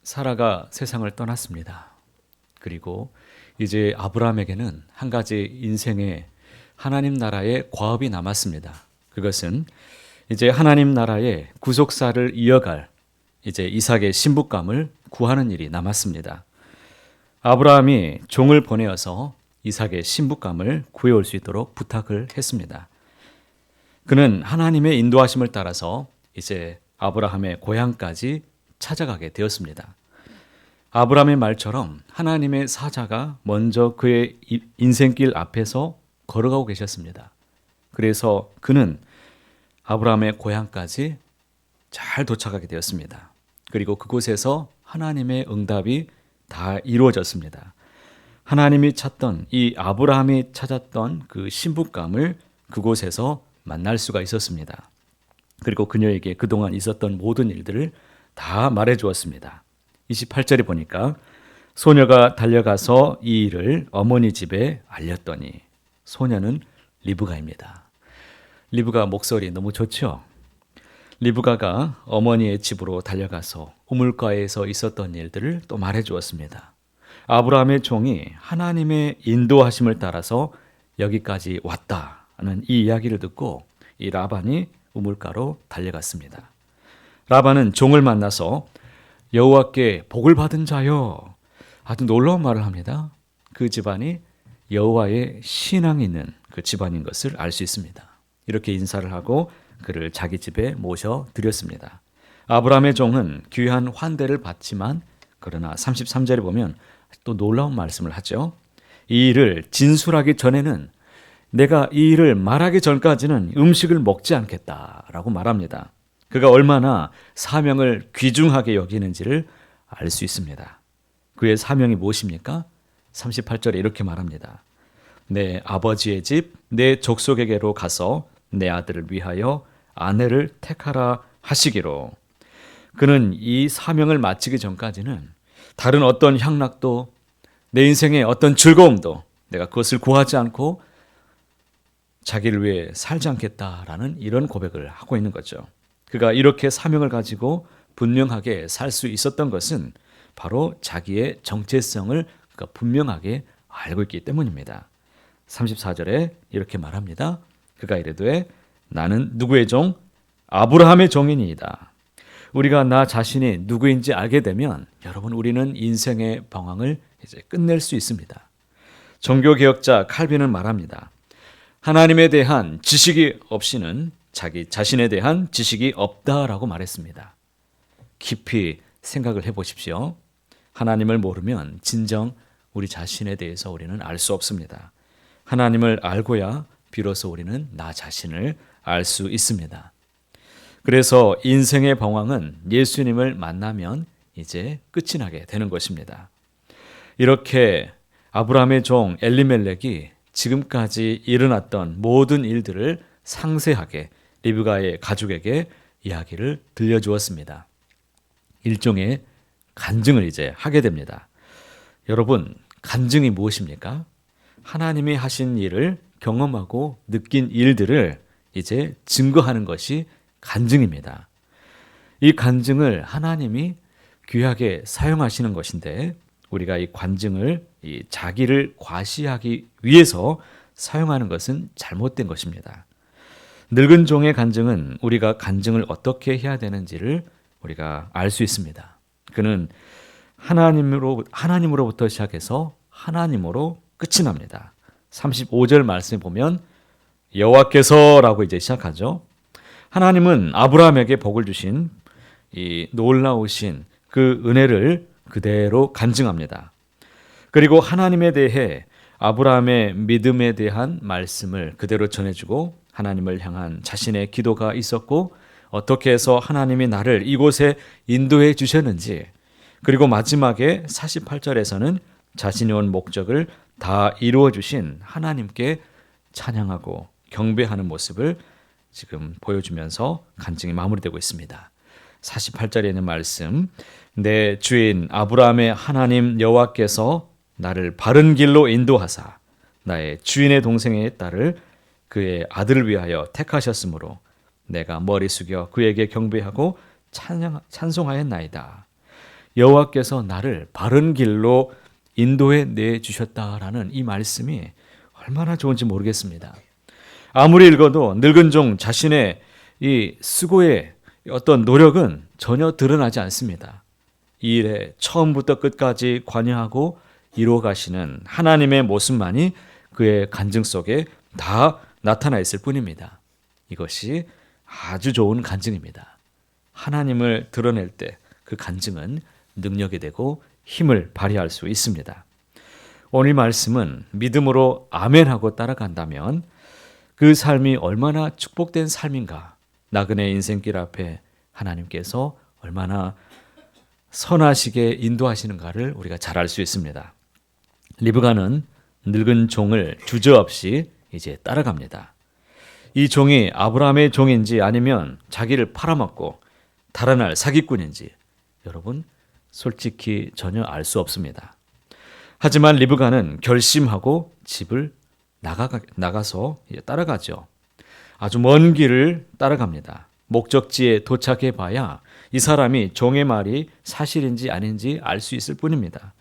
사라가 세상을 떠났습니다. 그리고 이제 아브라함에게는 한 가지 인생의 하나님 나라의 과업이 남았습니다. 그것은 이제 하나님 나라의 구속사를 이어갈 이제 이삭의 신부감을 구하는 일이 남았습니다. 아브라함이 종을 보내어서 이삭의 신부감을 구해올 수 있도록 부탁을 했습니다. 그는 하나님의 인도하심을 따라서 이제 아브라함의 고향까지 찾아가게 되었습니다. 아브라함의 말처럼 하나님의 사자가 먼저 그의 인생길 앞에서 걸어가고 계셨습니다. 그래서 그는 아브라함의 고향까지 잘 도착하게 되었습니다. 그리고 그곳에서 하나님의 응답이 다 이루어졌습니다. 하나님이 찾던 이 아브라함이 찾았던 그 신부감을 그곳에서 만날 수가 있었습니다. 그리고 그녀에게 그동안 있었던 모든 일들을 다 말해 주었습니다. 28절에 보니까 소녀가 달려가서 이 일을 어머니 집에 알렸더니 소녀는 리브가입니다. 리브가 목소리 너무 좋죠? 리브가가 어머니의 집으로 달려가서 우물가에서 있었던 일들을 또 말해 주었습니다. 아브라함의 종이 하나님의 인도하심을 따라서 여기까지 왔다는 이 이야기를 듣고 이 라반이 우물가로 달려갔습니다. 라반은 종을 만나서 여호와께 복을 받은 자여, 아주 놀라운 말을 합니다. 그 집안이 여호와의 신앙이 있는 그 집안인 것을 알 수 있습니다. 이렇게 인사를 하고 그를 자기 집에 모셔 드렸습니다. 아브라함의 종은 귀한 환대를 받지만 그러나 33절에 보면 또 놀라운 말씀을 하죠. 이 일을 진술하기 전에는 내가 이 일을 말하기 전까지는 음식을 먹지 않겠다라고 말합니다. 그가 얼마나 사명을 귀중하게 여기는지를 알 수 있습니다. 그의 사명이 무엇입니까? 38절에 이렇게 말합니다. 내 아버지의 집, 내 족속에게로 가서 내 아들을 위하여 아내를 택하라 하시기로. 그는 이 사명을 마치기 전까지는 다른 어떤 향락도 내 인생의 어떤 즐거움도 내가 그것을 구하지 않고 자기를 위해 살지 않겠다라는 이런 고백을 하고 있는 거죠. 그가 이렇게 사명을 가지고 분명하게 살 수 있었던 것은 바로 자기의 정체성을 그가 분명하게 알고 있기 때문입니다. 34절에 이렇게 말합니다. 그가 이르되 나는 누구의 종? 아브라함의 종이니이다. 우리가 나 자신이 누구인지 알게 되면 여러분 우리는 인생의 방황을 이제 끝낼 수 있습니다. 종교개혁자 칼빈은 말합니다. 하나님에 대한 지식이 없이는 자기 자신에 대한 지식이 없다라고 말했습니다. 깊이 생각을 해보십시오. 하나님을 모르면 진정 우리 자신에 대해서 우리는 알 수 없습니다. 하나님을 알고야 비로소 우리는 나 자신을 알 수 있습니다. 그래서 인생의 방황은 예수님을 만나면 이제 끝이 나게 되는 것입니다. 이렇게 아브라함의 종 엘리멜렉이 지금까지 일어났던 모든 일들을 상세하게 리브가의 가족에게 이야기를 들려주었습니다. 일종의 간증을 이제 하게 됩니다. 여러분, 간증이 무엇입니까? 하나님이 하신 일을 경험하고 느낀 일들을 이제 증거하는 것이 간증입니다. 이 간증을 하나님이 귀하게 사용하시는 것인데 우리가 이 간증을 자기를 과시하기 위해서 사용하는 것은 잘못된 것입니다. 늙은 종의 간증은 우리가 간증을 어떻게 해야 되는지를 우리가 알 수 있습니다. 그는 하나님으로부터 시작해서 하나님으로 끝이 납니다. 35절 말씀에 보면 여호와께서라고 이제 시작하죠. 하나님은 아브라함에게 복을 주신 이 놀라우신 그 은혜를 그대로 간증합니다. 그리고 하나님에 대해 아브라함의 믿음에 대한 말씀을 그대로 전해주고 하나님을 향한 자신의 기도가 있었고 어떻게 해서 하나님이 나를 이곳에 인도해 주셨는지 그리고 마지막에 48절에서는 자신이 온 목적을 다 이루어 주신 하나님께 찬양하고 경배하는 모습을 지금 보여주면서 간증이 마무리되고 있습니다. 48절에 있는 말씀, 내 주인 아브라함의 하나님 여호와께서 나를 바른 길로 인도하사 나의 주인의 동생의 딸을 그의 아들을 위하여 택하셨으므로 내가 머리 숙여 그에게 경배하고 찬송하였나이다. 여호와께서 나를 바른 길로 인도해 내주셨다라는 이 말씀이 얼마나 좋은지 모르겠습니다. 아무리 읽어도 늙은 종 자신의 이 수고의 어떤 노력은 전혀 드러나지 않습니다. 이 일에 처음부터 끝까지 관여하고 이루어 가시는 하나님의 모습만이 그의 간증 속에 다 나타나 있을 뿐입니다. 이것이 아주 좋은 간증입니다. 하나님을 드러낼 때 그 간증은 능력이 되고 힘을 발휘할 수 있습니다. 오늘 말씀은 믿음으로 아멘하고 따라간다면 그 삶이 얼마나 축복된 삶인가, 나그네 인생길 앞에 하나님께서 얼마나 선하시게 인도하시는가를 우리가 잘 알 수 있습니다. 리브가는 늙은 종을 주저없이 이제 따라갑니다. 이 종이 아브라함의 종인지 아니면 자기를 팔아먹고 달아날 사기꾼인지 여러분 솔직히 전혀 알 수 없습니다. 하지만 리브가는 결심하고 집을 나가서 따라가죠. 아주 먼 길을 따라갑니다. 목적지에 도착해 봐야 이 사람이 종의 말이 사실인지 아닌지 알 수 있을 뿐입니다.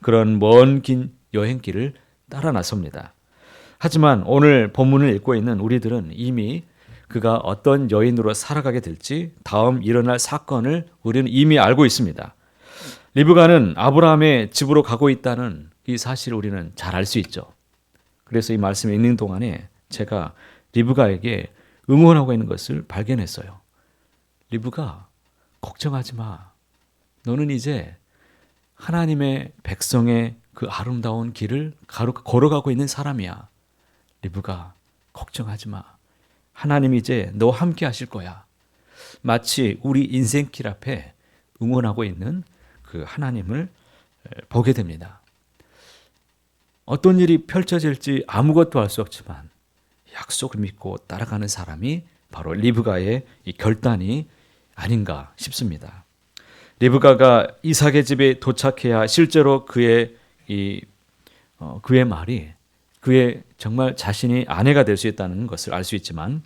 그런 먼 긴 여행길을 따라 나섭니다. 하지만 오늘 본문을 읽고 있는 우리들은 이미 그가 어떤 여인으로 살아가게 될지 다음 일어날 사건을 우리는 이미 알고 있습니다. 리브가는 아브라함의 집으로 가고 있다는 이 사실을 우리는 잘 알 수 있죠. 그래서 이 말씀을 읽는 동안에 제가 리브가에게 응원하고 있는 것을 발견했어요. 리브가, 걱정하지 마. 너는 이제 하나님의 백성의 그 아름다운 길을 걸어가고 있는 사람이야. 리브가, 걱정하지 마. 하나님이 이제 너와 함께 하실 거야. 마치 우리 인생길 앞에 응원하고 있는 그 하나님을 보게 됩니다. 어떤 일이 펼쳐질지 아무것도 알 수 없지만 약속을 믿고 따라가는 사람이 바로 리브가의 이 결단이 아닌가 싶습니다. 리브가가 이삭의 집에 도착해야 실제로 그의 말이 그의 정말 자신이 아내가 될 수 있다는 것을 알 수 있지만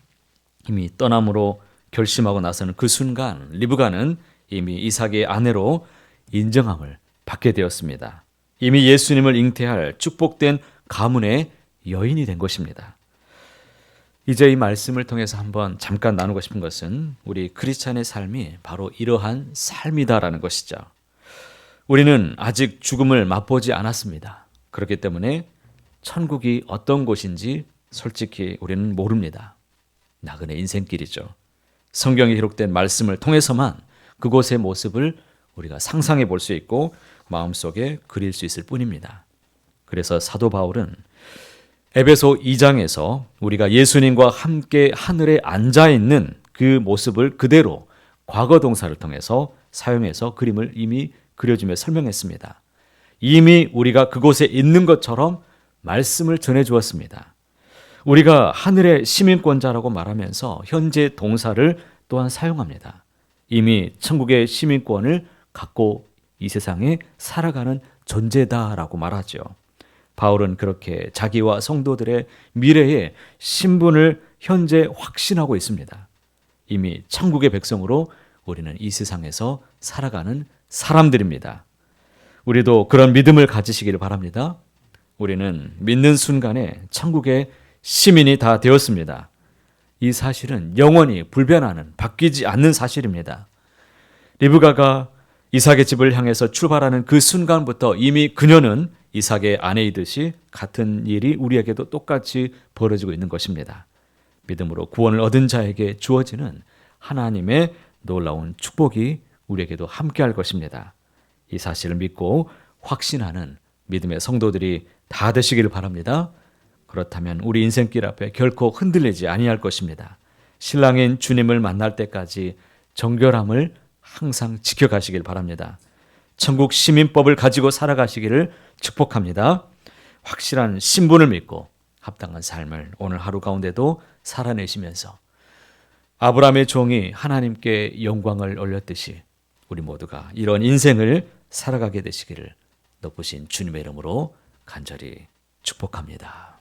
이미 떠남으로 결심하고 나서는 그 순간 리브가는 이미 이삭의 아내로 인정함을 받게 되었습니다. 이미 예수님을 잉태할 축복된 가문의 여인이 된 것입니다. 이제 이 말씀을 통해서 한번 잠깐 나누고 싶은 것은 우리 크리스찬의 삶이 바로 이러한 삶이다라는 것이죠. 우리는 아직 죽음을 맛보지 않았습니다. 그렇기 때문에 천국이 어떤 곳인지 솔직히 우리는 모릅니다. 나그네 인생길이죠. 성경에 기록된 말씀을 통해서만 그곳의 모습을 우리가 상상해 볼 수 있고 마음속에 그릴 수 있을 뿐입니다. 그래서 사도 바울은 에베소 2장에서 우리가 예수님과 함께 하늘에 앉아 있는 그 모습을 그대로 과거 동사를 통해서 사용해서 그림을 이미 그려주며 설명했습니다. 이미 우리가 그곳에 있는 것처럼 말씀을 전해 주었습니다. 우리가 하늘의 시민권자라고 말하면서 현재 동사를 또한 사용합니다. 이미 천국의 시민권을 갖고 이 세상에 살아가는 존재다라고 말하죠. 바울은 그렇게 자기와 성도들의 미래의 신분을 현재 확신하고 있습니다. 이미 천국의 백성으로 우리는 이 세상에서 살아가는 사람들입니다. 우리도 그런 믿음을 가지시기를 바랍니다. 우리는 믿는 순간에 천국의 시민이 다 되었습니다. 이 사실은 영원히 불변하는, 바뀌지 않는 사실입니다. 리브가가 이삭의 집을 향해서 출발하는 그 순간부터 이미 그녀는 이삭의 아내이듯이 같은 일이 우리에게도 똑같이 벌어지고 있는 것입니다. 믿음으로 구원을 얻은 자에게 주어지는 하나님의 놀라운 축복이 우리에게도 함께할 것입니다. 이 사실을 믿고 확신하는 믿음의 성도들이 다 되시기를 바랍니다. 그렇다면 우리 인생길 앞에 결코 흔들리지 아니할 것입니다. 신랑인 주님을 만날 때까지 정결함을 항상 지켜가시길 바랍니다. 천국 시민법을 가지고 살아가시기를 축복합니다. 확실한 신분을 믿고 합당한 삶을 오늘 하루 가운데도 살아내시면서 아브라함의 종이 하나님께 영광을 올렸듯이 우리 모두가 이런 인생을 살아가게 되시기를 높으신 주님의 이름으로 간절히 축복합니다.